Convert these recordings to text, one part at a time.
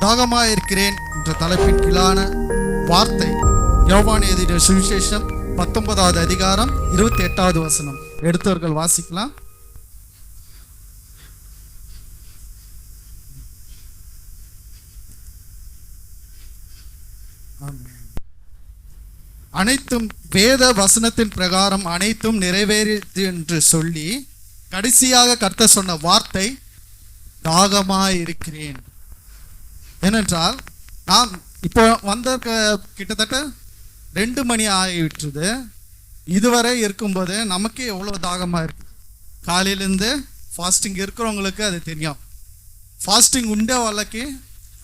தாகமாயிருக்கிறேன் என்ற தலைப்பின் கீழான வார்த்தை யோவான் எழுதிய சுவிசேஷம் 19வது அதிகாரம் 28வது வசனம். எடுத்தவர்கள் வாசிக்கலாம். அனைத்தும் வேத வசனத்தின் பிரகாரம் அனைத்தும் நிறைவேறியது என்று சொல்லி கடைசியாக கர்த்தர் சொன்ன வார்த்தை தாகமாயிருக்கிறேன். ஏனென்றால் நாம் இப்போ வந்த கிட்டத்தட்ட 2 மணி ஆகிவிட்டுது. இதுவரை இருக்கும்போது நமக்கு எவ்வளோ தாகமாக இருக்கு. காலையிலேருந்து ஃபாஸ்டிங் இருக்கிறவங்களுக்கு அது தெரியும். ఫాస్టింగ్ ఉండే వాళ్ళకి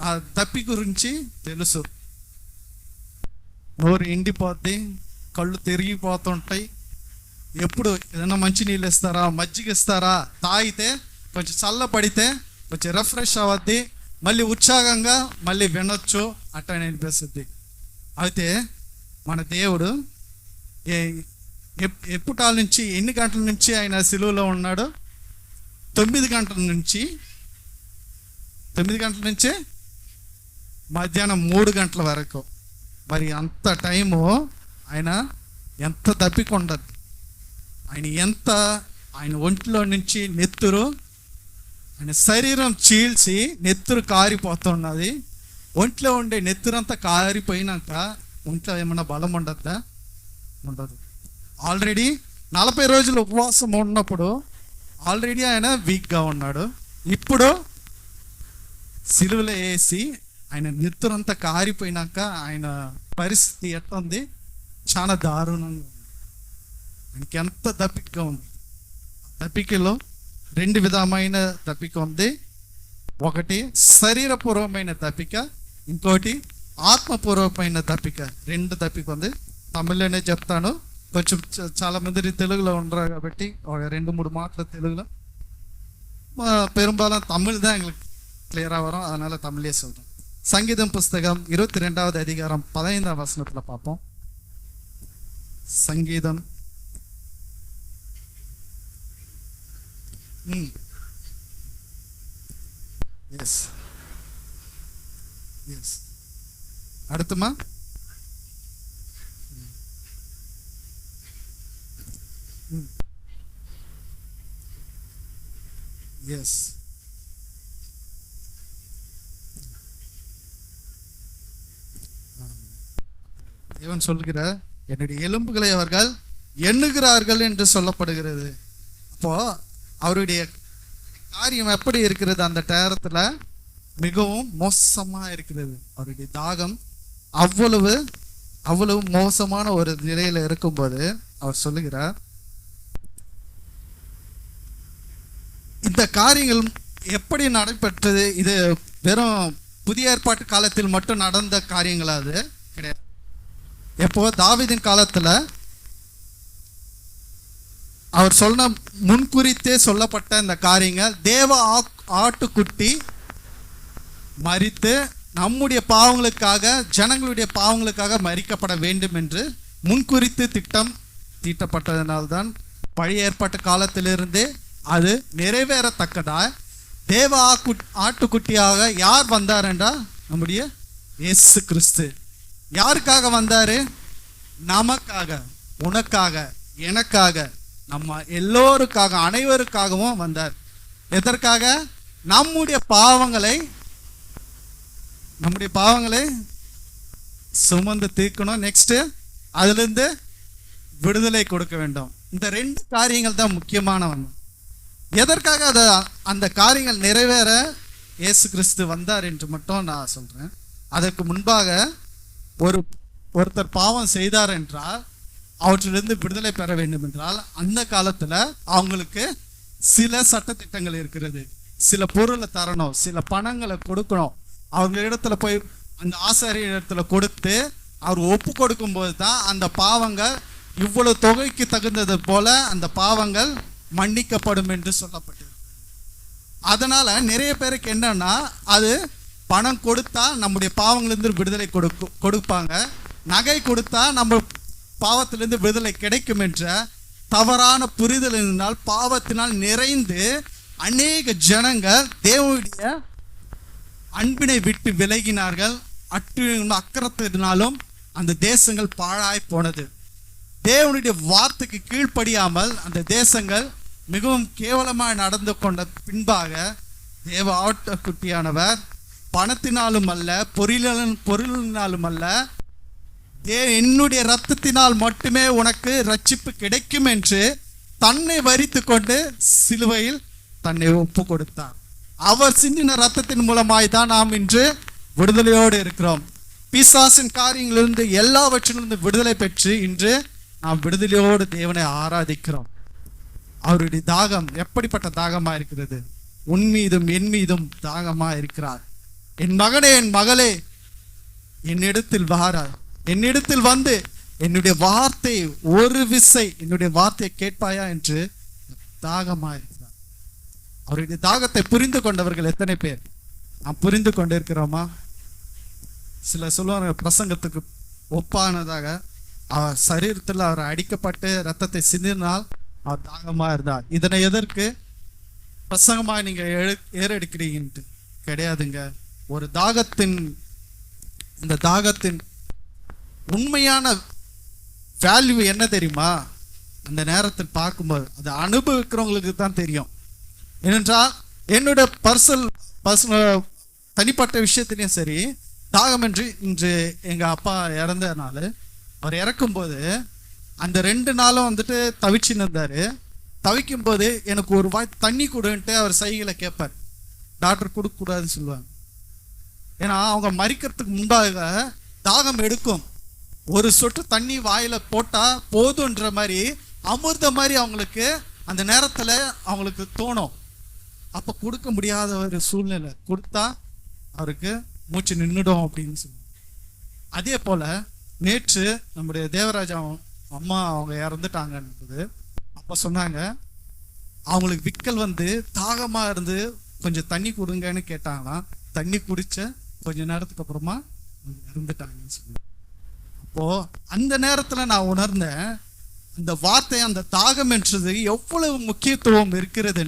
ఆ దప్పి గురించి తెలుసు. నోరు ఎండిపోద్ది, కళ్ళు తిరిగిపోతుంటాయి. ఎప్పుడు ఏదైనా మంచినీళ్ళు ఇస్తారా, మజ్జిగ ఇస్తారా, తాగితే కొంచెం చల్లపడితే కొంచెం రిఫ్రెష్ అవ్వద్ది, మళ్ళీ ఉత్సాహంగా మళ్ళీ వినొచ్చు అట్లా అనిపిస్తుంది. అయితే మన దేవుడు ఎప్పుటాల నుంచి ఎన్ని గంటల నుంచి ఆయన సిలువలో ఉన్నాడు? 9 గంటల నుంచి మధ్యాహ్నం 3 గంటల వరకు. మరి అంత టైము ఆయన ఎంత తప్పికొండదు. ఆయన ఒంట్లో నుంచి నెత్తురు, ఆయన శరీరం చీల్చి నెత్తురు కారిపోతున్నది. ఒంట్లో ఉండే నెత్తురంతా కారిపోయినాక ఒంట్లో ఏమన్నా బలం ఉండద్దా? ఉండదు. ఆల్రెడీ 40 రోజులు ఉపవాసం ఉన్నప్పుడు ఆల్రెడీ ఆయన వీక్గా ఉన్నాడు. ఇప్పుడు సిలువలో వేసి ఆయన నెత్తురంతా కారిపోయినాక ఆయన పరిస్థితి ఎట్లా ఉంది? చాలా దారుణంగా ఉంది. ఆయనకి ఎంత దప్పికగా ఉంది. దప్పికలో 2 విధమైన దప్పిక ఉంది. ఒకటి శరీరపూర్వమైన దప్పిక, ఇంకోటి ఆత్మపూర్వమైన దప్పిక. 2 దప్పిక ఉంది. తమిళ్లోనే చెప్తాను, కొంచెం చాలా మంది తెలుగులో ఉండరు కాబట్టి ఒక 2-3 మాటలు తెలుగులో. பெரும்பாலும் தமிழ் தான் எங்களுக்கு கிளியராக வரும், அதனால தமிழே சொல்கிறேன். சங்கீதம் புஸ்தகம் 22வது அதிகாரம் 15ஆம் வசனத்தில் பார்ப்போம். சங்கீதம் எஸ் எஸ் அடுத்துமா எஸ் தேவன் சொல்கிறார், என்னுடைய எலும்புகளை அவர்கள் எண்ணுகிறார்கள் என்று சொல்லப்படுகிறது. அப்போ அவருடைய காரியம் எப்படி இருக்கிறது? அந்த நேரத்துல மிகவும் மோசமா இருக்கிறது. அவருடைய தாகம் அவ்வளவு மோசமான ஒரு நிலையில இருக்கும்போது அவர் சொல்லுகிறார், இந்த காரியங்கள் எப்படி நடைபெற்றது? இது வெறும் புதிய ஏற்பாட்டு காலத்தில் மட்டும் நடந்த காரியங்களா? அது கிடையாது. எப்போ தாவீதின் காலத்துல அவர் சொன்ன முன்குறித்தே சொல்லப்பட்ட இந்த காரியங்கள், தேவ ஆட்டுக்குட்டி மரித்து நம்முடைய பாவங்களுக்காக, ஜனங்களுடைய பாவங்களுக்காக மரிக்கப்பட வேண்டும் என்று முன்குறித்து திட்டம் தீட்டப்பட்டதனால்தான் பழைய ஏற்பாட்டு காலத்திலிருந்தே அது நிறைவேறத்தக்கதா தேவ ஆட்டுக்குட்டியாக யார் வந்தார் என்றால் நம்முடைய இயேசு கிறிஸ்து. யாருக்காக வந்தாரு? நமக்காக, உனக்காக, எனக்காக, நம்ம எல்லோருக்காக, அனைவருக்காகவும் வந்தார். எதற்காக? நம்முடைய பாவங்களை சுமந்து தீர்க்கணும். நெக்ஸ்ட் அதிலிருந்து விடுதலை கொடுக்க வேண்டும். இந்த 2 காரியங்கள் தான் முக்கியமானவங்க. எதற்காக அந்த காரியங்கள் நிறைவேற இயேசு கிறிஸ்து வந்தார் என்று மட்டும் நான் சொல்றேன். அதற்கு முன்பாக ஒருத்தர் பாவம் செய்தார் என்றால், அவற்றிலிருந்து விடுதலை பெற வேண்டும் என்றால், அந்த காலத்துல அவங்களுக்கு சில சட்டத்திட்டங்கள் இருக்கிறது. சில பொருளை தரணும், சில பணங்களை கொடுக்கணும். அவங்க இடத்துல போய் அந்த ஆசாரிய இடத்துல கொடுத்து அவர் ஒப்பு கொடுக்கும் போது தான் அந்த பாவங்கள் இவ்வளவு தொகைக்கு தகுந்தது போல அந்த பாவங்கள் மன்னிக்கப்படும் என்று சொல்லப்பட்டிருக்கு. அதனால நிறைய பேருக்கு என்னன்னா, அது பணம் கொடுத்தா நம்முடைய பாவங்களிலிருந்து விடுதலை கொடுப்பாங்க, நகை கொடுத்தா நம்ம பாவத்திலிருந்து விடுதலை கிடைக்கும் என்ற தவறான புரிதலினால், பாவத்தினால் நிறைந்து அநேக ஜனங்கள் தேவனுடைய அன்பினை விட்டு விலகினார்கள். அக்கிரத்தினாலும் அந்த தேசங்கள் பாழாய் போனது. தேவனுடைய வார்த்தைக்கு கீழ்ப்படியாமல் அந்த தேசங்கள் மிகவும் கேவலமாய் நடந்து கொண்ட பின்பாக தேவ ஆட்டுக்குட்டியானவர் பணத்தினாலும் அல்ல, பொருளினாலும் அல்ல, என்னுடைய இரத்தத்தினால் மட்டுமே உனக்கு ரட்சிப்பு கிடைக்கும் என்று தன்னை வரித்து கொண்டு சிலுவையில் தன்னை ஒப்பு கொடுத்தார். அவர் சிந்தின இரத்தத்தின் மூலமாய் தான் நாம் இன்று விடுதலையோடு இருக்கிறோம். பிசாசின் காரியங்களிலிருந்து எல்லாவற்றிலிருந்து விடுதலை பெற்று இன்று நாம் விடுதலையோடு தேவனை ஆராதிக்கிறோம். அவருடைய தாகம் எப்படிப்பட்ட தாகமா இருக்கிறது? உன் மீதும் என் மீதும் தாகமா இருக்கிறார். என் மகனே, என் மகளே, என்னிடத்தில் வாரார், என்னிடத்தில் வந்து என்னுடைய வார்த்தை ஒரு விசை என்னுடைய வார்த்தையை கேட்பாயா என்று தாகமா இருக்கிறார். அவருடைய தாகத்தை புரிந்து கொண்டவர்கள் எத்தனை பேர்? நாம் புரிந்து கொண்டிருக்கிறோமா? சில சொல்லுவாங்க, பிரசங்கத்துக்கு ஒப்பானதாக அவர் சரீரத்தில் அவர் அடிக்கப்பட்டு ரத்தத்தை சிந்தினால் அவர் தாகமா இருந்தார். இதனை எதற்கு பிரசங்கமா நீங்க ஏறெடுக்கிறீங்கன்ட்டு கிடையாதுங்க. ஒரு தாகத்தின், இந்த தாகத்தின் உண்மையான வேல்யூ என்ன தெரியுமா? அந்த நேரத்தில் பார்க்கும்போது அது அனுபவிக்கிறவங்களுக்கு தான் தெரியும். ஏனென்றால் என்னோட பர்சனல் தனிப்பட்ட விஷயத்திலையும் சரி, தாகம் என்று இன்று எங்க அப்பா இறந்தனால, அவர் இறக்கும்போது அந்த 2 நாளும் வந்துட்டு தவிச்சுன்னு இருந்தாரு. தவிக்கும் போது எனக்கு ஒரு வாய் தண்ணி கொடுன்ட்டு அவர் சைகளை கேட்பார். டாக்டர் கொடுக்க கூடாதுன்னு சொல்லுவாங்க. ஏன்னா அவங்க மரிக்கிறதுக்கு முன்பாக தாகம் எடுக்கும். ஒரு சொட்டு தண்ணி வாயில போட்டா போதுன்ற மாதிரி, அமிர்த மாதிரி அவங்களுக்கு அந்த நேரத்துல அவங்களுக்கு தோணும். அப்ப கொடுக்க முடியாத ஒரு சூழ்நிலை, கொடுத்தா அவருக்கு மூச்சு நின்றுடும் அப்படின்னு சொல்லுவாங்க. அதே போல நேற்று நம்முடைய தேவராஜா அம்மா அவங்க இறந்துட்டாங்கன்றது அப்ப சொன்னாங்க, அவங்களுக்கு விக்கல் வந்து தாகமா இருந்து கொஞ்சம் தண்ணி கொடுங்கன்னு கேட்டாங்களாம். தண்ணி குடிச்ச கொஞ்ச நேரத்துக்கு அப்புறமா இறந்துட்டாங்கன்னு சொன்னாங்க. அப்போ அந்த நேரத்துல நான் உணர்ந்தேன், அந்த வார்த்தை, அந்த தாகம் என்றது எவ்வளவு முக்கியத்துவம் இருக்கிறது.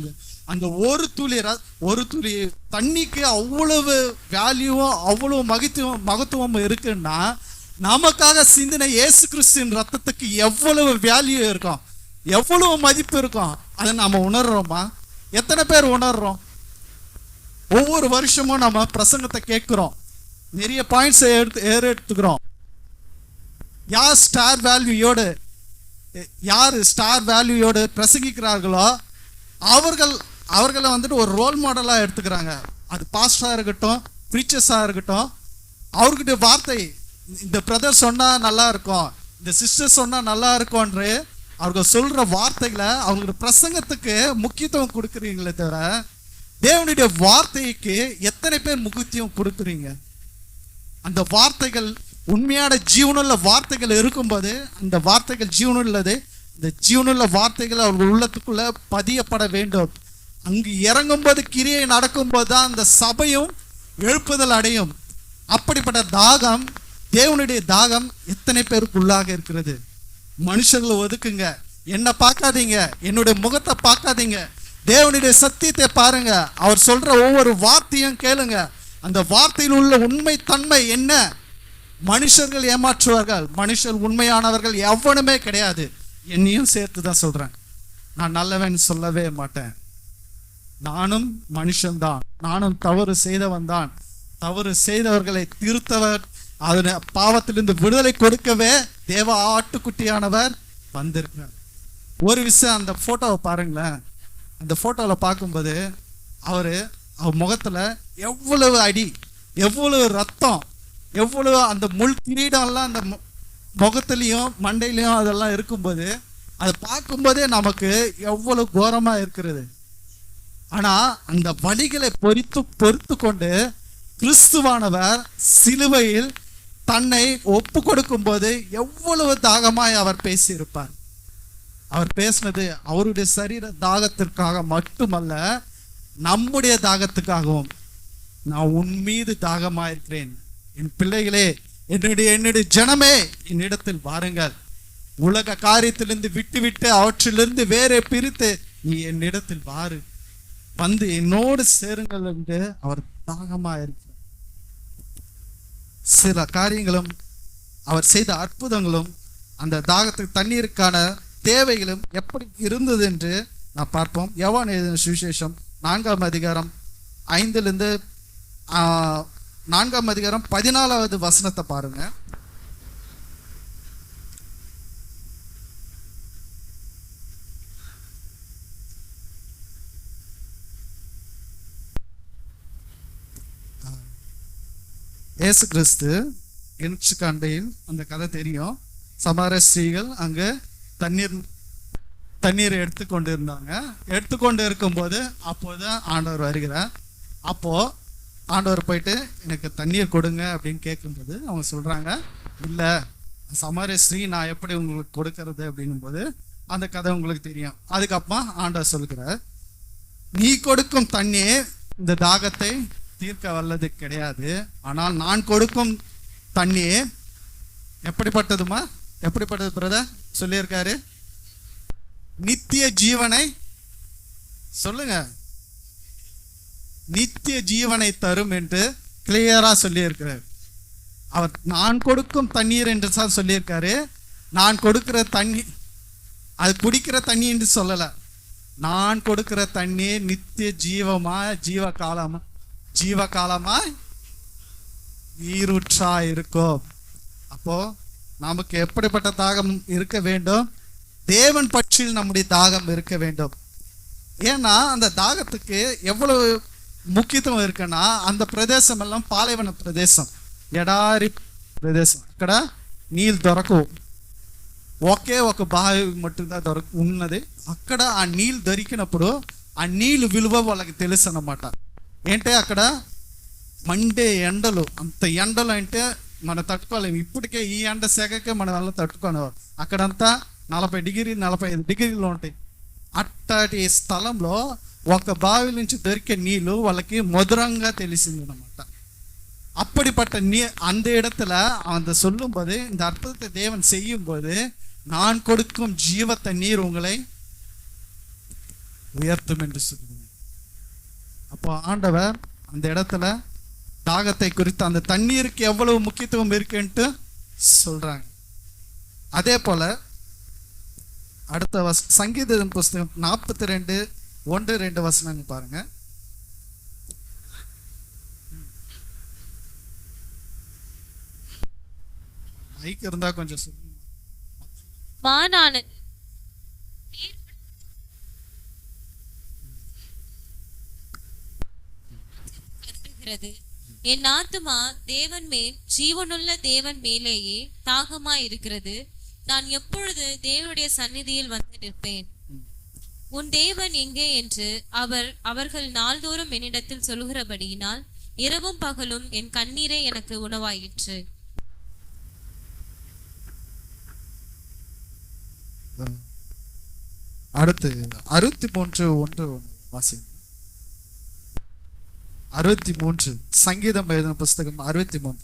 அந்த ஒரு துளி தண்ணிக்கு அவ்வளவு வேல்யூவும் அவ்வளவு மகத்துவமும் இருக்குன்னா, நமக்காக சிந்தின இயேசு கிறிஸ்துவின் ரத்தத்துக்கு எவ்வளவு வேல்யூ இருக்கும், எவ்வளவு மதிப்பு இருக்கும். அதை நாம உணர்றோமா? எத்தனை பேர் உணர்றோம்? ஒவ்வொரு வருஷமும் நம்ம பிரசங்கத்தை கேட்கிறோம், நிறைய பாயிண்ட்ஸ் எடுத்துக்கிறோம். யார் ஸ்டார் வேல்யூயோடு பிரசங்கிக்கிறார்களோ அவர்களை வந்துட்டு ஒரு ரோல் மாடலா எடுத்துக்கிறாங்க. அது பாஸ்டரா இருக்கட்டும், ப்ரீச்சர்ஸா இருக்கட்டும். அவர்கிட்ட வார்த்தை, இந்த பிரதர் சொன்னா நல்லா இருக்கும், இந்த சிஸ்டர் சொன்னா நல்லா இருக்கும்ன்று அவர்கள் சொல்ற வார்த்தைகளை, அவங்களோட பிரசங்கத்துக்கு முக்கியத்துவம் கொடுக்குறீங்களே தவிர தேவனுடைய வார்த்தைக்கு எத்தனை பேர் முக்கியத்துவம் கொடுக்குறீங்க? அந்த வார்த்தைகள் உண்மையான ஜீவனுள்ள வார்த்தைகள் இருக்கும்போது, அந்த வார்த்தைகள் ஜீவனுள்ளது, இந்த ஜீவனுள்ள வார்த்தைகள் அவர்கள் உள்ளத்துக்குள்ள பதியப்பட வேண்டும். அங்கு இறங்கும்போது, கிரியை நடக்கும்போது தான் அந்த சபையும் எழுப்புதல் அடையும். அப்படிப்பட்ட தாகம், தேவனுடைய தாகம் எத்தனை பேருக்குள்ளாக இருக்கிறது? மனுஷர்களை ஒதுக்குங்க, என்னை பார்க்காதீங்க, என்னுடைய முகத்தை பார்க்காதீங்க, தேவனுடைய சத்தியத்தை பாருங்க, அவர் சொல்ற ஒவ்வொரு வார்த்தையும் கேளுங்க. அந்த வார்த்தையில் உள்ள உண்மை தன்மை என்ன? மனுஷர்கள் ஏமாற்றுவார்கள், மனுஷர் உண்மையானவர்கள் எவனுமே கிடையாது. என்னையும் சேர்த்து தான் சொல்றேன். நான் நல்லவன் சொல்லவே மாட்டேன். நானும் மனுஷன்தான், நானும் தவறு செய்தவன் தான். தவறு செய்தவர்களை திருத்தவர், அதனை பாவத்திலிருந்து விடுதலை கொடுக்கவே தேவ ஆட்டுக்குட்டியானவர் வந்திருக்கிறார். ஒரு விஷயம், அந்த போட்டோவை பாருங்களேன். அந்த போட்டோவில் பார்க்கும்போது அவர் முகத்துல எவ்வளவு அடி, எவ்வளவு ரத்தம், எவ்வளவு அந்த முள் கிரீடம்லாம் அந்த முகத்திலையும் மண்டையிலையும் அதெல்லாம் இருக்கும்போது, அதை பார்க்கும்போதே நமக்கு எவ்வளவு கோரமா இருக்கிறது. ஆனா அந்த வலிகளை பொறுத்து கொண்டு கிறிஸ்துவானவர் சிலுவையில் தன்னை ஒப்பு கொடுக்கும் போது எவ்வளவு தாகமாய் அவர் பேசியிருப்பார். அவர் பேசினது அவருடைய சரீர தாகத்திற்காக மட்டுமல்ல, நம்முடைய தாகத்துக்காகவும். நான் உன் மீது தாகமாயிருக்கிறேன், என் பிள்ளைகளே, என்னுடைய ஜனமே, என்னிடத்தில் வாருங்கள். உலக காரியத்திலிருந்து விட்டு அவற்றிலிருந்து வேற பிரித்து நீ என்னிடத்தில் வாரு, வந்து என்னோடு சேருங்கள் என்று அவர் தாகமா இருக்கிறார். சில காரியங்களும் அவர் செய்த அற்புதங்களும் அந்த தாகத்துக்கு தண்ணீருக்கான தேவைகளும் எப்படி இருந்தது என்று நான் பார்ப்போம். யோவான் எழுதின சுவிசேஷம் 4ஆம் அதிகாரம் 5லிருந்து 4ஆம் அதிகாரம் 14வது வசனத்தை பாருங்க. இயேசு கிறிஸ்து கிணற்று கண்டையில் அந்த கதை தெரியும். சமாரிய ஸ்திரீகள் அங்கே தண்ணீர் எடுத்துக்கொண்டு இருந்தாங்க. எடுத்துக்கொண்டு இருக்கும்போது அப்போதான் ஆண்டவர் வருகிறார். அப்போ ஆண்டவர் போயிட்டு எனக்கு தண்ணீர் கொடுங்க அப்படின்னு கேட்கும்போது அவங்க சொல்றாங்க, இல்லை சமாரிய ஸ்திரீ நான் எப்படி உங்களுக்கு கொடுக்கறது அப்படிங்கும்போது அந்த கதை உங்களுக்கு தெரியும். அதுக்கப்புறமா ஆண்டவர் சொல்கிறார், நீ கொடுக்கும் தண்ணீர் இந்த தாகத்தை தீர்க்க வல்லது கிடையாது, ஆனால் நான் கொடுக்கும் தண்ணீர் எப்படிப்பட்டதுமா? எப்படிப்பட்டது பிரதர் சொல்லியிருக்காரு? நித்திய ஜீவனை சொல்லுங்க, நித்திய ஜீவனை தரும் என்று கிளியரா சொல்லியிருக்கிறார். அவர் நான் கொடுக்கும் தண்ணீர் என்று தான் சொல்லியிருக்காரு. நான் கொடுக்கிற தண்ணி அது குடிக்கிற தண்ணி என்று சொல்லல. நான் கொடுக்கிற தண்ணீர் நித்திய ஜீவமா ஜீவ காலமா நீரூற்றா இருக்கும். அப்போ நமக்கு எப்படிப்பட்ட தாகம் இருக்க வேண்டும்? தேவன் பற்றில் நம்முடைய தாகம் இருக்க வேண்டும். ஏன்னா அந்த தாகத்துக்கு எவ்வளவு முக்கியத்துவம் இருக்குன்னா, அந்த பிரதேசம் எல்லாம் పాలైవన ప్రదేశం, ఎడారి ప్రదేశం. అక్కడ నీళ్ళు దొరకవు, ఒకే ఒక బావి మట్టుగా ఉన్నది. అక్కడ ఆ నీళ్ళు దొరికినప్పుడు ఆ నీళ్ళు విలువ వాళ్ళకి తెలుసు అన్నమాట. ఏంటంటే అక్కడ మండే ఎండలు, అంత ఎండలు అంటే మనం తట్టుకోలేము. ఇప్పటికే ఈ ఎండ సెగకే మన వల్ల తట్టుకునేవారు. అక్కడంతా 40 డిగ్రీ 45 డిగ్రీలు ఉంటాయి. అట్టటి స్థలంలో ఒక బావి నుంచి దొరికే నీళ్ళు వాళ్ళకి మధురంగా తెలిసింది అనమాట. அப்படிப்பட்ட அந்த இடத்துல அந்த சொல்லும் போது, இந்த அற்புதத்தை தேவன் செய்யும் போது, நான் கொடுக்கும் ஜீவ தண்ணீர் உங்களை உயர்த்தும் என்று சொல்லுவேன். அப்போ ஆண்டவர் அந்த இடத்துல தாகத்தை குறித்து அந்த தண்ணீருக்கு எவ்வளவு முக்கியத்துவம் இருக்குன்ட்டு சொல்றாங்க. அதே போல அடுத்த சங்கீதம் புஸ்தகம் 42:1-2 வசனங்கள் பாருங்க. மைக் இருந்தா கொஞ்சம் சொல்லுங்க. என் ஆத்துமா தேவன் மேல், ஜீவனுள்ள தேவன் மேலேயே தாகமாய் இருக்கிறது. நான் எப்பொழுது தேவனுடைய சந்நிதியில் வந்து நிற்பேன்? உன் தேவன் எங்கே என்று அவர்கள் நாள்தோறும் என்னிடத்தில் சொல்லுகிறபடியினால் இரவும் பகலும் என் கண்ணீரே எனக்கு உணவாயிற்று. அடுத்து 63:1 வாசி. 63 சங்கீதம் எழுதின புஸ்தகம் 63.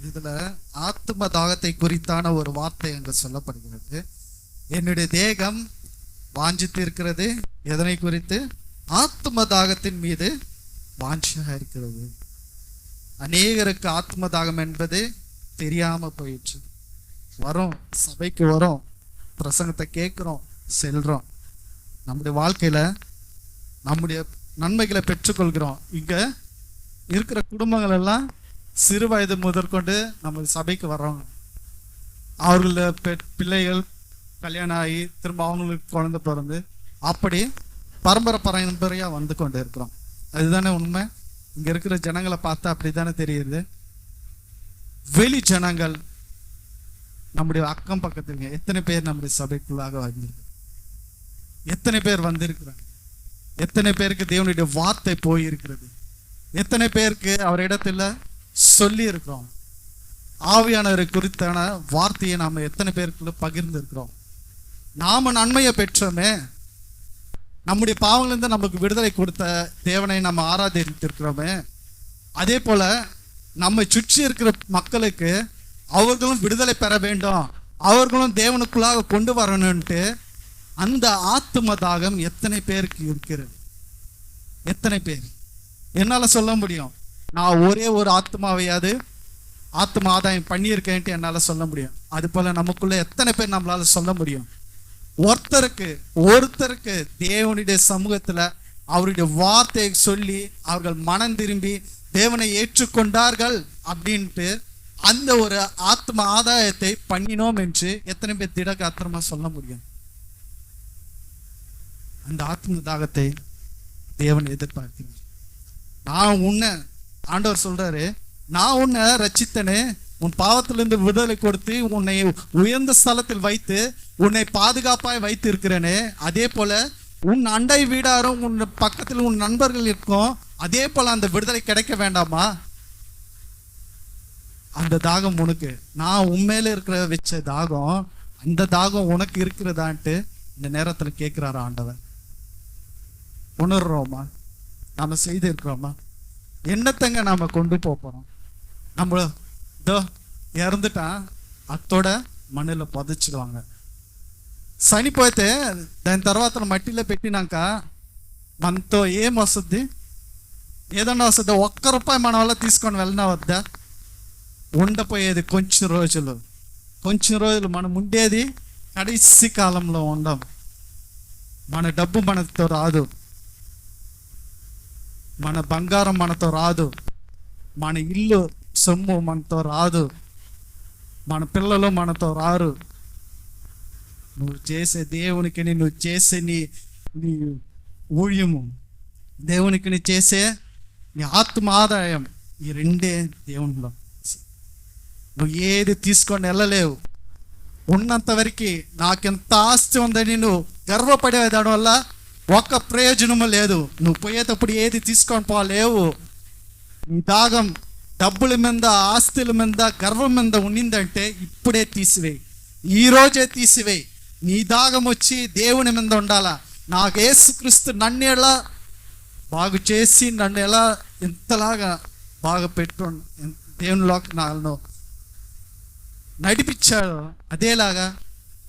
இதுல ஆத்ம தாகத்தை குறித்தான ஒரு வார்த்தை அங்கு சொல்லப்படுகிறது. என்னுடைய தேகம் வாஞ்சித்து இருக்கிறது. எதனை குறித்து? ஆத்ம தாகத்தின் மீது வாஞ்சியாக இருக்கிறது. அநேகருக்கு ஆத்ம தாகம் என்பது தெரியாம போயிடுச்சு. வரோம், சபைக்கு வரோம், பிரசங்கத்தை கேட்கிறோம், செல்றோம், நம்முடைய வாழ்க்கையில நம்முடைய நன்மைகளை பெற்றுக்கொள்கிறோம். இங்க இருக்கிற குடும்பங்கள் எல்லாம் சிறு வயது முதற்கொண்டு நம்ம சபைக்கு வர்றவங்க. அவர்கள பிள்ளைகள் கல்யாணம் ஆகி திரும்ப அவங்களுக்கு குழந்தை பிறந்து அப்படி பரம்பரையா வந்து கொண்டு இருக்கிறோம். அதுதானே உண்மை. இங்க இருக்கிற ஜனங்களை பார்த்தா அப்படித்தானே தெரியுது. வெளி ஜனங்கள் நம்முடைய அக்கம் பக்கத்துங்க எத்தனை பேர் நம்முடைய சபைக்குள்ளாக வந்திருக்கு, எத்தனை பேர் வந்திருக்கிறாங்க, எத்தனை பேருக்கு தேவனுடைய வார்த்தை போயிருக்கிறது, எத்தனை பேருக்கு அவரிடத்துல சொல்லி இருக்கிறோம், ஆவியானவரை குறித்தான வார்த்தையை நாம எத்தனை பேருக்குள்ள பகிர்ந்து இருக்கிறோம். நாம நன்மையை பெற்றோமே, நம்முடைய பாவங்களிலிருந்து நமக்கு விடுதலை கொடுத்த தேவனை நம்ம ஆராதித்திருக்கிறோமே, அதே போல நம்மை சுற்றி இருக்கிற மக்களுக்கு அவர்களும் விடுதலை பெற வேண்டும், அவர்களும் தேவனுக்குள்ளாக கொண்டு வரணும்ட்டு அந்த ஆத்தும தாகம் எத்தனை பேருக்கு இருக்கிறது? எத்தனை பேர் என்னால சொல்ல முடியும்? நான் ஒரே ஒரு ஆத்மாவையாவது ஆத்ம ஆதாயம் பண்ணியிருக்கேன்ட்டு என்னால சொல்ல முடியும். அது போல நமக்குள்ள எத்தனை பேர் நம்மளால சொல்ல முடியும்? ஒருத்தருக்கு தேவனுடைய சமூகத்துல அவருடைய வார்த்தையை சொல்லி அவர்கள் மனம் திரும்பி தேவனை ஏற்றுக்கொண்டார்கள் அப்படின்ட்டு அந்த ஒரு ஆத்ம ஆதாயத்தை பண்ணினோம் என்று எத்தனை பேர் திடகாத்திரமா சொல்ல முடியும்? அந்த ஆத்ம தாகத்தை தேவன் எதிர்பார்க்கிறார். நான் உன்னை, ஆண்டவர் சொல்றாரு, நான் உன்னை ரட்சித்தனே, உன் பாவத்திலிருந்து விடுதலை கொடுத்து உன்னை உயர்ந்த ஸ்தலத்தில் வைத்து உன்னை பாதுகாப்பாய் வைத்து இருக்கிறேனே, அதே போல உன் அண்டை வீடாரும் உன் பக்கத்தில் உன் நண்பர்கள் இருக்கும், அதே போல அந்த விடுதலை கிடைக்க வேண்டாமா? அந்த தாகம் உனக்கு, நான் உண்மையில இருக்கிற வச்ச தாகம், அந்த தாகம் உனக்கு இருக்கிறதான்ட்டு இந்த நேரத்துல கேட்கிறாரு ஆண்டவர். உணர்றோமா? நாம செய்திருக்கிறோமா? என்னத்தங்க நாம கொண்டு போறோம்? நம்ம இதோ இறந்துட்டான், అతోడ మణిలో పొదచ్చిடுவாங்க. చనిపోతే దాని తర్వాత మట్టిలో పెట్టినాక మనతో ఏం వస్తుంది? ఏదన్నా వస్తుందా? ₹1 మన వల్ల తీసుకొని వెళ్ళినా వద్దా? ఉండపోయేది కొంచెం రోజులు మనం ఉండేది కడిసి కాలంలో ఉండం. మన డబ్బు మనతో రాదు, మన బంగారం మనతో రాదు, మన ఇల్లు సొమ్ము మనతో రాదు, మన పిల్లలు మనతో రారు. నువ్వు చేసే దేవునికి, నువ్వు చేసే నీ ఊழிయము, దేవునికి నీ చేసే నీ ఆత్మ ఆదాయం, ఈ రెండే దేవునిలో. నువ్వు ఏది తీసుకొని వెళ్ళలేవు. ఉన్నంత వరకు నాకెంత ఆస్తి ఉందని నువ్వు గర్వపడే దాని వల్ల ఒక్క ప్రయోజనము లేదు. నువ్వు పోయేటప్పుడు ఏది తీసుకొని పోలేవు. నీ దాగం డబ్బుల మీద, ఆస్తుల మీద, గర్వం మీద ఉన్నిందంటే ఇప్పుడే తీసివేయి, ఈ రోజే తీసివేయి. నీ దాగం వచ్చి దేవుని మీద ఉండాలా. నాకు యేసుక్రీస్తు నన్ను ఎలా బాగు చేసి, నన్ను ఎలా ఎంతలాగా బాగా పెట్టు దేవునిలోకి నన్ను నడిపించాడు, అదేలాగా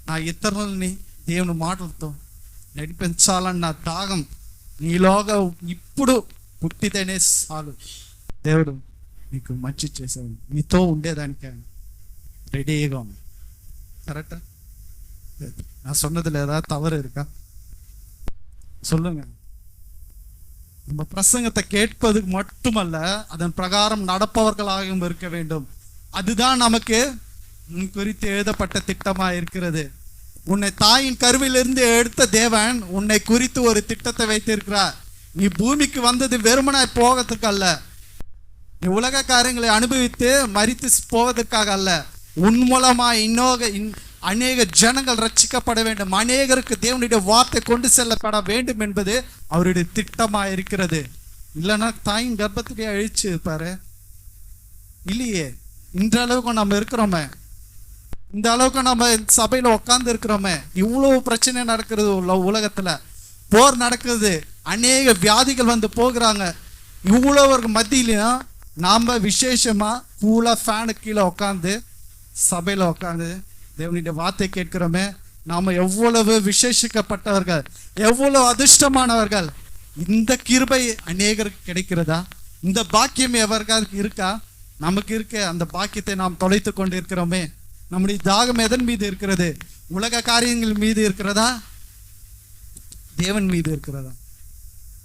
నా ఇతరులని దేవుని మాటలతో నడిపించాలన్న దాగం నీలోగా ఇప్పుడు పుట్టితేనే చాలు. దేవుడు నీకు మంచి చేశాడు, నీతో ఉండేదానికి ரெடியாக ఉంది. கரெக்டா? நான் சொன்னது లేదా தவறு இருக்கா? சொல்லுங்க. நம்ம பிரசங்கத்தை கேட்பதுக்கு மட்டுமல்ல, அதன் பிரகாரம் நடப்பவர்களாகவும் இருக்க வேண்டும். அதுதான் நமக்கு குறித்து எழுதப்பட்ட திட்டமா இருக்கிறது. உன்னை தாயின் கருவிலிருந்து எடுத்த தேவன் உன்னை குறித்து ஒரு திட்டத்தை வைத்திருக்கிறார். நீ பூமிக்கு வந்தது வெறுமனாய் போவதற்கு அல்ல, நீ உலக காரியங்களை அனுபவித்து மரித்து போவதற்காக அல்ல. உன் மூலமா அநேக ஜனங்கள் ரட்சிக்கப்பட வேண்டும், அநேகருக்கு தேவனுடைய வார்த்தை கொண்டு செல்லப்பட வேண்டும் என்பது அவருடைய திட்டமா இருக்கிறது. இல்லைன்னா தாயின் கர்ப்பத்திலேயே அழிச்சு இருப்பாரு. இல்லையே, இந்த அளவுக்கு நம்ம இருக்கிறோமே, இந்த அளவுக்கு நம்ம சபையில உட்கார்ந்து இருக்கிறோமே, இவ்வளவு பிரச்சனை நடக்கிறது உலகத்துல, போர் நடக்குது, அநேக வியாதிகள் வந்து போகிறாங்க. இவ்வளவு மத்தியிலையும் நாம விசேஷமா கூலா ஃபேனு கீழே உட்காந்து சபையில உட்காந்து தேவனுடைய வார்த்தை கேட்கிறோமே. நாம எவ்வளவு விசேஷிக்கப்பட்டவர்கள், எவ்வளவு அதிர்ஷ்டமானவர்கள். இந்த கிருபை அநேகருக்கு கிடைக்கிறதா? இந்த பாக்கியம் எவருக்காருக்கு இருக்கா? நமக்கு இருக்க அந்த பாக்கியத்தை நாம் தொலைத்து கொண்டு இருக்கிறோமே. நம்முடைய தாகம் எதன் மீது இருக்கிறது? உலக காரியங்கள் மீது இருக்கிறதா? தேவன் மீது இருக்கிறதா?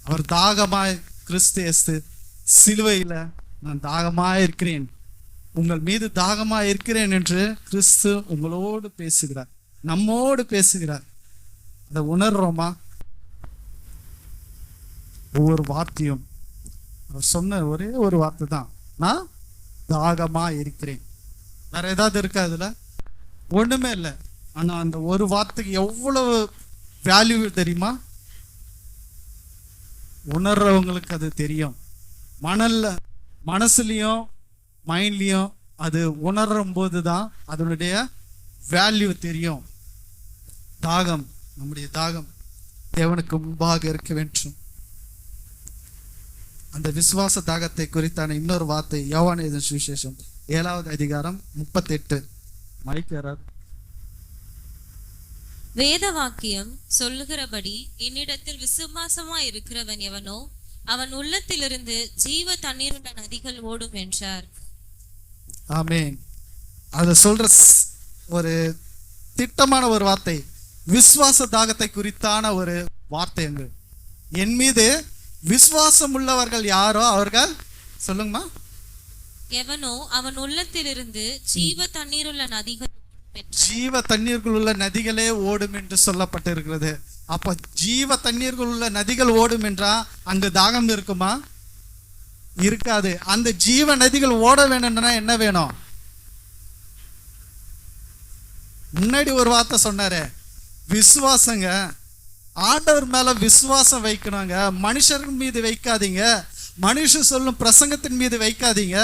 அவர் தாகமாய் கிறிஸ்து இயேசு சிலுவையில, நான் தாகமாய் இருக்கிறேன், உங்கள் மீது தாகமாய் இருக்கிறேன் என்று கிறிஸ்து உங்களோடு பேசுகிறார், நம்மோடு பேசுகிறார். அதை உணர்றோமா? ஒவ்வொரு வார்த்தையும் அவர் சொன்ன ஒரே ஒரு வார்த்தை தான், நான் தாகமா இருக்கிறேன். வேற ஏதாவது இருக்கா? அதுல ஒண்ணுமே இல்லை. ஆனா அந்த ஒரு வார்த்தைக்கு எவ்வளவு வேல்யூ தெரியுமா? உணர்றவங்களுக்கு அது தெரியும். மனசுலயும் மைண்ட்லயும் அது உணரும் போதுதான் அதனுடைய வேல்யூ தெரியும். தாகம், நம்முடைய தாகம் தேவனுக்கு முன்பாக இருக்க வேண்டும். அந்த விசுவாச தாகத்தை குறித்தான இன்னொரு வார்த்தை யோவான் எழுதின சுவிசேஷம் 7வது அதிகாரம் 38. மைக்கேரர். வேத வாக்கியம் சொல்லுகிறபடி என்னிடத்தில் விசுவாசமாய் இருக்கிறவன் எவனோ அவன் உள்ளத்திலிருந்து ஜீவ தண்ணீருள்ள நதிகள் ஓடும் என்றார். ஆமென். அத சொல்ற ஒரு திட்டமான ஒரு வார்த்தை, விசுவாச தாகத்தை குறித்தான ஒரு வார்த்தை. அங்கு என் மீது விசுவாசம் உள்ளவர்கள் யாரோ அவர்கள், சொல்லுங்கம்மா, எவனோ அவன் உள்ளத்திலிருந்து ஜீவ தண்ணீருள்ள நதிகள், ஜீவ தண்ணீர்கள் உள்ள நதிகளே ஓடும் என்று சொல்லப்பட்டிருக்கிறது. அப்ப ஜீவ தண்ணீர்கள் உள்ள நதிகள் ஓடும் என்றா அங்கு தாகம் இருக்குமா? இருக்காது. அந்த ஜீவ நதிகள் ஓட வேணும்னா என்ன வேணும்? முன்னாடி ஒரு வார்த்தை சொன்னாரு, விசுவாசங்க. ஆண்டவர் மேல விசுவாசம் வைக்கணுங்க. மனுஷர்கள் மீது வைக்காதீங்க, மனுஷன் சொல்லும் பிரசங்கத்தின் மீது வைக்காதீங்க,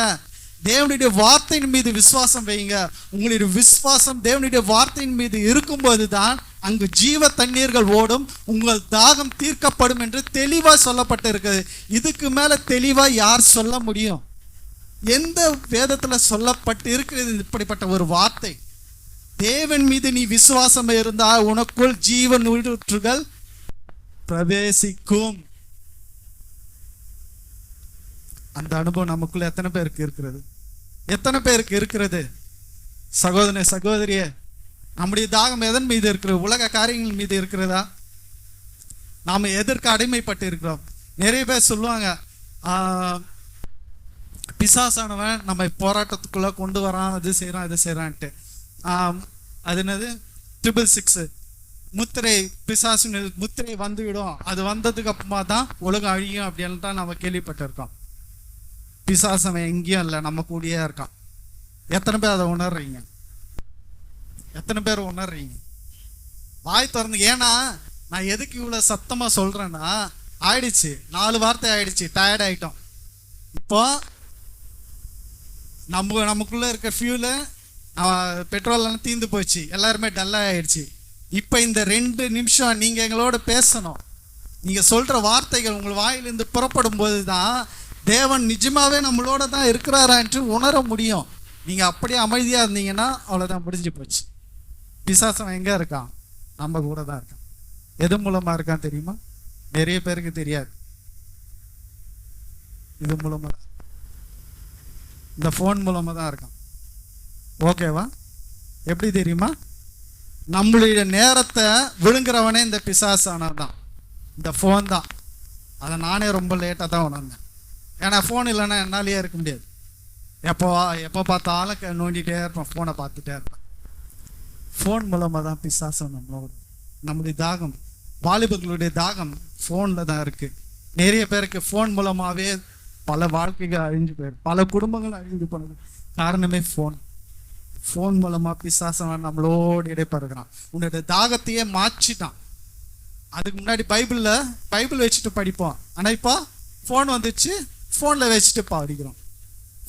தேவனுடைய வார்த்தையின் மீது விசுவாசம் வைங்க. உங்களுடைய விசுவாசம் தேவனுடைய வார்த்தையின் மீது இருக்கும்போது தான் அங்கு ஜீவ தண்ணீர்கள் ஓடும், உங்கள் தாகம் தீர்க்கப்படும் என்று தெளிவா சொல்லப்பட்டு இருக்குது. இதுக்கு மேல தெளிவா யார் சொல்ல முடியும்? எந்த வேதத்துல சொல்லப்பட்டு இருக்கிறது இப்படிப்பட்ட ஒரு வார்த்தை? தேவன் மீது நீ விசுவாசம் இருந்தால் உனக்குள் ஜீவன் ஊற்றுகள் பிரவேசிக்கும். அந்த அனுபவம் நமக்குள்ள எத்தனை பேருக்கு இருக்கிறது? எத்தனை பேருக்கு இருக்கிறது? சகோதரனே, சகோதரியே, நம்முடைய தாகம் எதன் மீது இருக்கிறது? உலக காரியங்கள் மீது இருக்கிறதா? நாம எதற்கு அடிமைப்பட்டு இருக்கிறோம்? நிறைய பேர் சொல்லுவாங்க, பிசாசானவன் நம்ம போராட்டத்துக்குள்ள கொண்டு வரான், அது செய்யறான் இது செய்யறான்ட்டு. அது என்னது, 666 முத்திரை, பிசாசு முத்திரை வந்துவிடும், அது வந்ததுக்கு அப்புறமா தான் உலகம் அழியும் அப்படின்னு தான் நம்ம கேள்விப்பட்டிருக்கோம். பிசாசவன் எங்கேயும் இல்லை, நம்ம கூடயே இருக்கான். எத்தனை பேர் அதை உணர்றீங்க? எத்தனை பேர் உணர்றீங்க? வாய் திறந்து. ஏன்னா நான் எதுக்கு இவ்வளவு சத்தமா சொல்றேன்னா, ஆயிடுச்சு, 4 வார்த்தை ஆயிடுச்சு, டயர்ட் ஆயிட்டோம். இப்போ நமக்குள்ள இருக்க ஃபியூல பெட்ரோல் எல்லாம் தீர்ந்து போச்சு, எல்லாருமே டல்லா ஆயிடுச்சு. இப்ப இந்த 2 நிமிஷம் நீங்க எங்களோட பேசணும். நீங்க சொல்ற வார்த்தைகள் உங்கள் வாயிலிருந்து புறப்படும் போதுதான் தேவன் நிஜமாவே நம்மளோட தான் இருக்கிறாரா என்று உணர முடியும். நீங்க அப்படியே அமைதியா இருந்தீங்கன்னா அவ்வளவுதான், முடிஞ்சு போச்சு. பிசாசம் எங்க இருக்கான்? நம்ம கூட தான் இருக்கான். எது மூலமா இருக்கான் தெரியுமா? நிறைய பேருக்கு தெரியாது. இது மூலமா தான், இந்த போன் மூலமா தான் இருக்கான். ஓகேவா? எப்படி தெரியுமா? நம்மளுடைய நேரத்தை விழுங்குறவனே இந்த பிசாசானதான், இந்த போன் தான். அதை நானே ரொம்ப லேட்டாக தான் உணர்ந்தேன். ஏன்னா ஃபோன் இல்லைன்னா என்னாலேயே இருக்க முடியாது. எப்போ பார்த்தாலும் நோண்டிகிட்டே இருப்பேன், ஃபோனை பார்த்துட்டே இருப்பேன். ஃபோன் மூலமாக தான் பிசாசம் நம்மளோட. நம்முடைய தாகம், வாலிபர்களுடைய தாகம் ஃபோனில் தான் இருக்குது. நிறைய பேருக்கு ஃபோன் மூலமாகவே பல வாழ்க்கைகள் அழிஞ்சு போயிடும், பல குடும்பங்கள் அழிஞ்சு போனது காரணமே ஃபோன். ஃபோன் மூலமாக பிசாசம் நம்மளோடு இடைப்படுகிறான். உன்னுடைய தாகத்தையே மாற்றிட்டான். அதுக்கு முன்னாடி பைபிள் வச்சுட்டு படிப்போம், ஆனால் இப்போ ஃபோன் வந்துச்சு, ஃபோனில் வச்சுட்டு படிக்கிறோம்.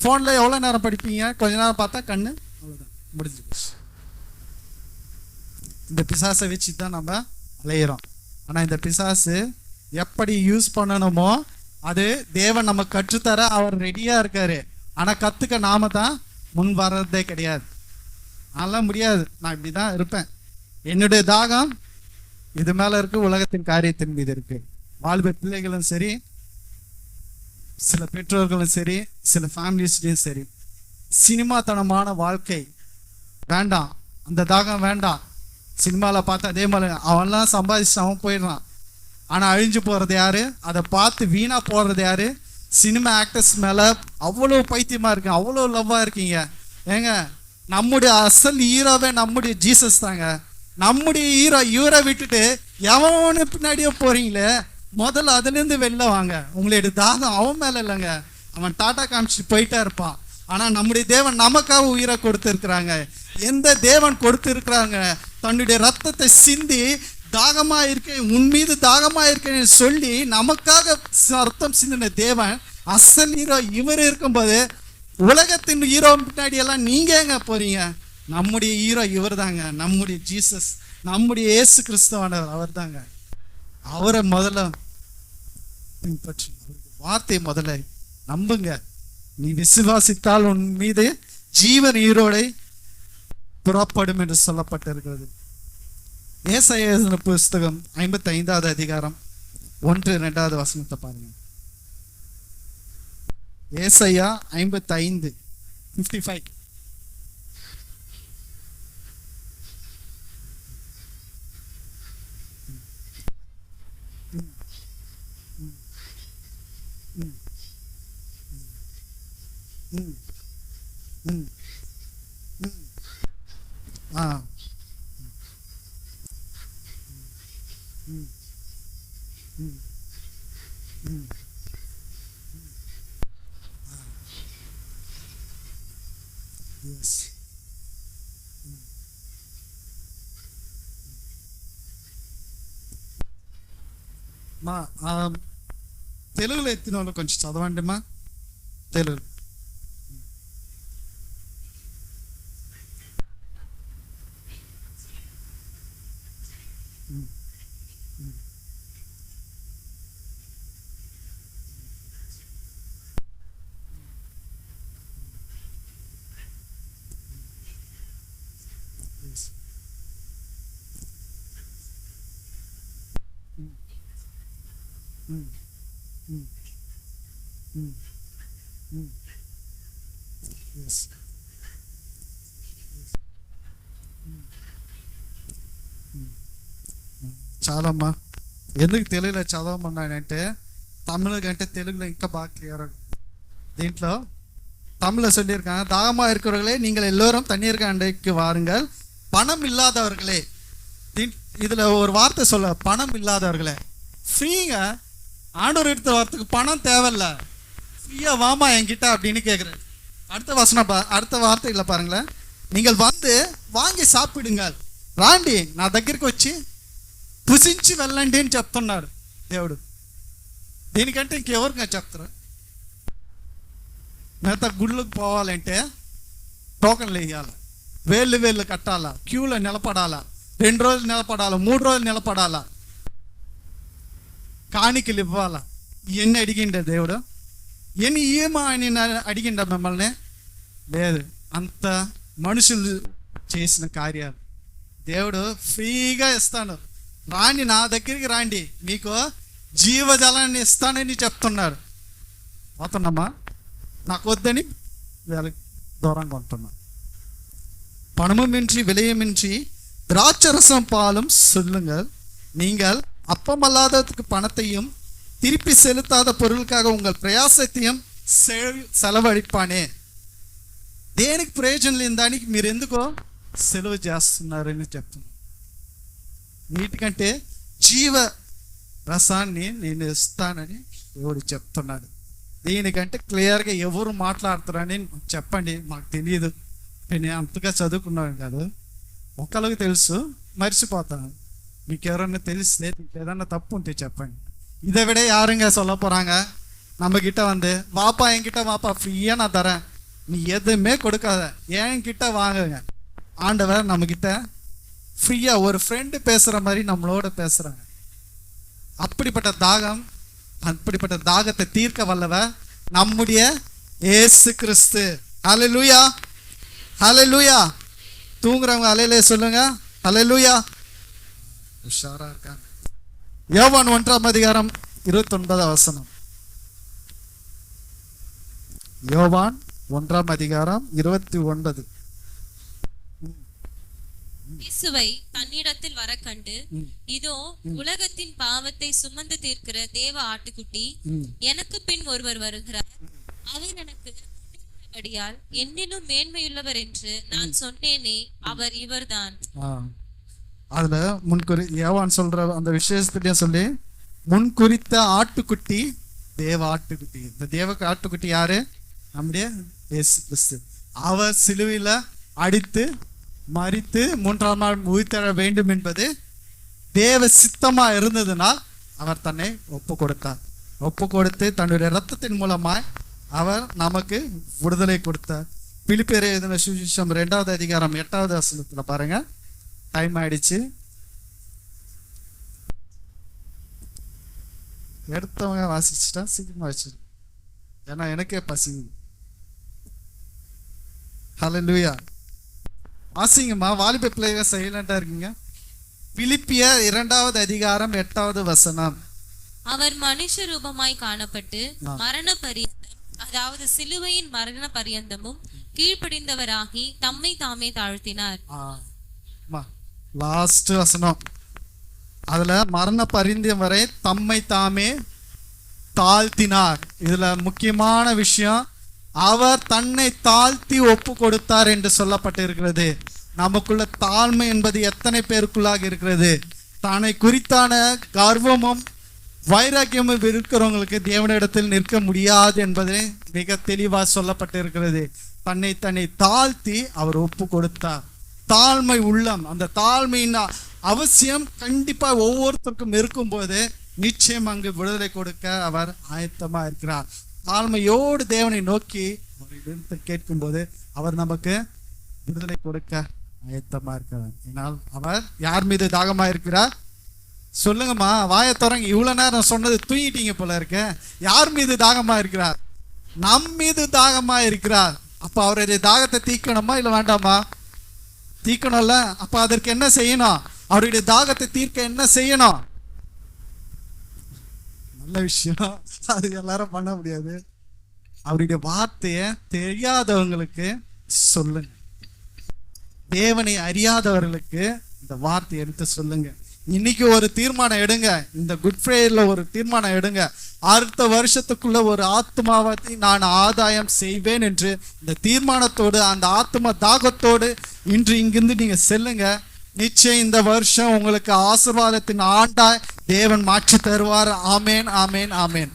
ஃபோனில் எவ்வளோ நேரம் படிப்பீங்க? கொஞ்ச நேரம் பார்த்தா கண்ணு அவ்வளோதான், முடிஞ்சு போச்சு. இந்த பிசாசை வச்சு தான் நம்ம அலையிறோம். ஆனால் இந்த பிசாசு எப்படி யூஸ் பண்ணணுமோ அது தேவன் நம்ம கற்றுத்தர அவர் ரெடியாக இருக்காரு. ஆனால் கற்றுக்க நாம தான் முன் வர்றதே கிடையாது. அதெல்லாம் முடியாது, நான் இப்படி தான் இருப்பேன். என்னுடைய தாகம் இது மேலே இருக்கு, உலகத்தின் காரியத்தின் மீது இருக்கு. வாலிப பிள்ளைகளும் சரி, சில பெற்றோர்களும் சரி, சில ஃபேமிலிஸ்லையும் சரி, சினிமாத்தனமான வாழ்க்கை வேண்டாம், அந்த தாகம் வேண்டாம். சினிமாவில் பார்த்து அதே மாதிரி அவன்லாம் சம்பாதிச்சு அவன் போயிடுறான். ஆனால் அழிஞ்சு போகிறது யாரு? அதை பார்த்து வீணாக போடுறது யாரு? சினிமா ஆக்டர்ஸ் மேலே அவ்வளோ பைத்தியமாக இருக்கு, அவ்வளோ லவ்வாக இருக்கீங்க. ஏங்க, நம்முடைய அசல் ஹீரோவே நம்முடைய ஜீசஸ் தாங்க. நம்முடைய இவரை விட்டுட்டு எவனு பின்னாடியோ போறீங்களே, முதல்ல அதுலேருந்து வெளில வாங்க. உங்களுடைய தாகம் அவன் மேலே இல்லைங்க, அவன் டாட்டா காமிச்சிட்டு போயிட்டே இருப்பான். ஆனால் நம்முடைய தேவன் நமக்காக உயிரை கொடுத்துருக்குறாங்க. எந்த தேவன் கொடுத்துருக்குறாங்க? தன்னுடைய ரத்தத்தை சிந்தி தாகமா இருக்கேன், உன் மீது தாகமா இருக்கேன்னு சொல்லி நமக்காக ரத்தம் சிந்தின தேவன் அசல் ஹீரோ இவர் இருக்கும்போது உலகத்தின் ஹீரோ பின்னாடி எல்லாம் நீங்க எங்க போறீங்க? நம்முடைய ஹீரோ இவர் தாங்க, நம்முடைய ஜீசஸ், நம்முடைய இயேசு கிறிஸ்துவானவர் அவர் தாங்க. அவரை முதல்ல பின்பற்றி வார்த்தை முதல்ல நம்புங்க. நீ விசுவாசித்தால் உன் மீது ஜீவன் ஈரோடை புறப்படும் என்று சொல்லப்பட்டிருக்கிறது. ஏசாயா புஸ்தகம் 55வது அதிகாரம் 1-2 வசனத்தை பாருங்க. ஏசாயா 55:55. Yes. మా తెలుగులో ఎత్తిన వాళ్ళు కొంచెం చదవండి మా. తెలుగు. Yes. చాలమ్మా. ఎందుకు తెలుగులో చదవమన్నానంటే தமிழ் కంటే తెలుగులో ఇంకా బాగా క్లియర్. దీంట్లో தமிழ்ல சொல்லியிருக்காங்க, தாகமாக இருக்கிறவர்களே நீங்கள் எல்லோரும் தண்ணீர் அண்டைக்கு வாருங்கள், பணம் இல்லாதவர்களே. இதுல ஒரு வார்த்தை சொல்ல, பணம் இல்லாதவர்களே. ஃப்ரீங்க, ஆண்டவர் எடுத்த வார்த்தைக்கு பணம் தேவையில்ல, ஃப்ரீயா வாமா என்கிட்ட அப்படின்னு கேட்குறேன். அடுத்த வார்த்தைகளை பாருங்களேன். நீங்கள் வந்து వాంగి సాపిడుంగల్ రాండి నా దగ్గరికి వచ్చి పుసించి వెళ్ళండి అని చెప్తున్నాడు దేవుడు. దీనికంటే ఇంకెవరికి చెప్తారు? మిగతా గుళ్ళకు పోవాలంటే టోకన్లు వేయాలి, వేళ్ళు కట్టాలా, క్యూలో నిలబడాలా, 2 రోజులు నిలబడాలా, 3 రోజులు నిలబడాలా, కాணிకలు ఇవ్వాలా. ఇవన్నీ అడిగిండే దేవుడు. ఇవన్నీ ఏమో ఆయన అడిగిండ మిమ్మల్ని? లేదు. అంత మనుషులు చేసిన కార్యాలు దేవుడు ఫ్రీగా ఇస్తాను, రాండి నా దగ్గరికి రండి, మీకు జీవజలాన్ని ఇస్తానని చెప్తున్నాడు. పోతున్నామా? నాకు వద్దని వీళ్ళకి దూరంగా ఉంటున్నా. பணமுமின்றி விலையுமின்றி திராட்சரசம் பாலும் சொல்லுங்கள், நீங்கள் அப்பமல்லாததுக்கு பணத்தையும் திருப்பி செலுத்தாத பொருளுக்காக உங்கள் ప్రయాసத்தையும் సెలవడిపానే. దేనికి ప్రయోజనం లేని దానికి మీరు ఎందుకో సెలవు చేస్తున్నారని చెప్తున్నాను. వీటికంటే జీవ రసాన్ని నేను ఇస్తానని దేవుడు చెప్తున్నాడు. దీనికంటే క్లియర్గా ఎవరు మాట్లాడుతారని చెప్పండి. మాకు తెలియదు, నేను అంతగా చదువుకున్నాను కాదు. ఒకరికి తెలుసు, మర్చిపోతాను. మీకు ఎవరన్నా తెలిస్తే, మీకు ఏదన్నా தப்பு ఉంటే చెప్పండి. இதை விட யாருங்க சொல்ல போறாங்க? நம்ம கிட்ட வந்து வாப்பா, என்கிட்ட வாப்பா, ஃப்ரீயா நான் தரேன், நீ எதுவுமே கொடுக்காத, என்கிட்ட வாங்குங்க. ஆண்டவர் நம்ம கிட்ட ஃப்ரீயா ஒரு ஃப்ரெண்டு பேசுற மாதிரி நம்மளோட பேசுறாங்க. அப்படிப்பட்ட தாகம், அப்படிப்பட்ட தாகத்தை தீர்க்க வல்லவர் நம்முடைய இயேசு கிறிஸ்து. ஹல்லேலூயா, ஹல்லேலூயா. தூங்குறவங்க ஹல்லேலூயா சொல்லுங்க. ஹல்லேலூயா. உஷாரா இருக்காங்க. யோவான் 1ஆம் அதிகாரம் 29ஆம் வசனம். யோவான் 1ஆம் அதிகாரம் 29. இயேசுவை தன்னிடத்தில் வர கண்டு, இதோ உலகத்தின் பாவத்தை சுமந்து தீர்க்கிற தேவ ஆட்டுக்குட்டி, எனக்கு பின் ஒருவர் வருகிறார், அவர் எனக்கு முன்னிருந்தபடியால் என்னிலும் மேன்மையுள்ளவர் என்று நான் சொன்னேனே, அவர் இவர்தான். அதுல யோவான் சொல்ற அந்த விசேஷத்திலேயே சொல்லி, முன்குறித்த ஆட்டுக்குட்டி தேவ ஆட்டுக்குட்டி. இந்த தேவ ஆட்டுக்குட்டி யாரு? நம்முடைய இயேசு கிறிஸ்து. அவர் சிலுவையில அடித்து மரித்து 3ஆம் நாள் உயிர்த்தெழ வேண்டும் என்பது தேவ சித்தமா இருந்ததுனால் அவர் தன்னை ஒப்பு கொடுத்தார். ஒப்பு கொடுத்து தன்னுடைய இரத்தத்தின் மூலமாய் அவர் நமக்கு விடுதலை கொடுத்தார். பிலிப்பியர் எழுதின சுவிசேஷம் 2ஆம் அதிகாரம் 8ஆவது வசனத்துல பாருங்க. டைம் ஆயிடுச்சு. எடுத்தவங்க வாசிச்சுட்டா சீக்கிரமா வச்சிரு, ஏன்னா எனக்கே பசிக்குது. ஹல்லேலூயா. வாசிங்கம்மா, வாலிப பிள்ளைங்க சைலண்டா இருக்கீங்க. பிலிப்பியர் 2வது அதிகாரம் 8வது வசனம். அவர் மனுஷ ரூபமாய் காணப்பட்டு மரண பரியந்தம், அதாவது சிலுவையின் மரண பரியந்தமும் கீழ்ப்படிந்தவராகி தம்மை தாமே தாழ்த்தினார். லாஸ்ட் வசனம், அதுல மரண பரிந்தம் வரை தம்மை தாமே தாழ்த்தினார். இதுல முக்கியமான விஷயம், அவர் தன்னை தாழ்த்தி ஒப்பு கொடுத்தார் என்று சொல்லப்பட்டிருக்கிறது. நமக்குள்ள தாழ்மை என்பது எத்தனை பேருக்குள்ளாக இருக்கிறது? தன்னை குறித்தான கர்வமும் வைராக்கியமும் இருக்கிறவங்களுக்கு தேவனிடத்தில் நிற்க முடியாது என்பதை மிக தெளிவாக சொல்லப்பட்டிருக்கிறது. தன்னை தாழ்த்தி அவர் ஒப்பு கொடுத்தார். தாழ்மை உள்ளம், அந்த தாழ்மையின் அவசியம் கண்டிப்பா ஒவ்வொருத்தருக்கும் இருக்கும்போது நிச்சயம் அங்கு விடுதலை கொடுக்க அவர் ஆயத்தமா இருக்கிறார். தாழ்மையோடு தேவனை நோக்கி அவரை கேட்கும் போது அவர் நமக்கு விடுதலை கொடுக்க ஆயத்தமா இருக்கிறார். ஏனால் அவர் யார் மீது தாகமா இருக்கிறார்? சொல்லுங்கம்மா, வாயை தொடங்க. இவ்வளவு நேரம் சொன்னது தூங்கிட்டீங்க போல இருக்க. யார் மீது தாகமா இருக்கிறார்? நம் மீது தாகமா இருக்கிறார். அப்ப அவருடைய தாகத்தை தீர்க்கணுமா இல்ல வேண்டாமா? தீர்க்கணும்ல. அப்ப அதற்கு என்ன செய்யணும்? அவருடைய தாகத்தை தீர்க்க என்ன செய்யணும்? நல்ல விஷயம், அது எல்லாரும் பண்ண முடியாது. அவருடைய வார்த்தைய தெரியாதவங்களுக்கு சொல்லுங்க. தேவனை அறியாதவர்களுக்கு இந்த வார்த்தையை எடுத்து சொல்லுங்க. இன்னைக்கு ஒரு தீர்மானம் எடுங்க. இந்த குட் ஃப்ரைடேல ஒரு தீர்மானம் எடுங்க. அடுத்த வருஷத்துக்குள்ள ஒரு ஆத்மாவை நான் ஆதாயம் செய்வேன் என்று இந்த தீர்மானத்தோடு, அந்த ஆத்ம தாகத்தோடு இன்று இங்கிருந்து நீங்க செல்லுங்க. நிச்சயம் இந்த வருஷம் உங்களுக்கு ஆசீர்வாதத்தின் ஆண்டாய் தேவன் மாற்றி தருவார். ஆமேன், ஆமேன், ஆமேன்.